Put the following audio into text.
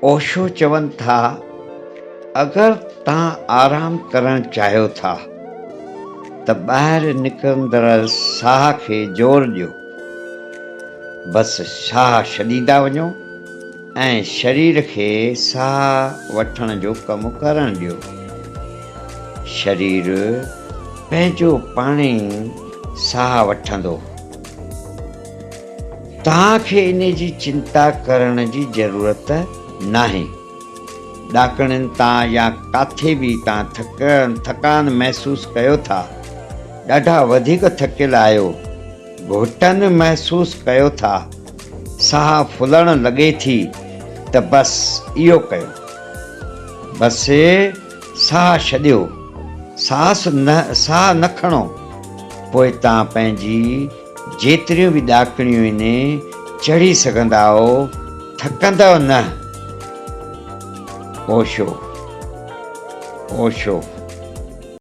ओशो चवनि था, अगरि तव्हां आराम करणु चाहियो था त ॿाहिरि निकिरंदड़ साह खे ज़ोर ॾियो। बसि साह छॾींदा वञो ऐं शरीर खे साह वठण जो कमु करणु ॾियो। शरीर पंहिंजो पाण ई साह वठंदो। तव्हांखे इन जी चिंता करण जी ज़रूरत नाहे। ॾाकणनि तां या काथे बि तव्हां थकान महसूसु कयो था, ॾाढा वधीक थकियल आहियो, घुटन महसूसु कयो था, साह फुलणु लॻे थी, त बसि इहो कयो। बसि साह छॾियो, साह न खणो। पोइ तव्हां पंहिंजी जेतिरियूं बि ॾाकणियूं आहिनि चढ़ी सघंदा आहियो, थकंदव न। ओशो।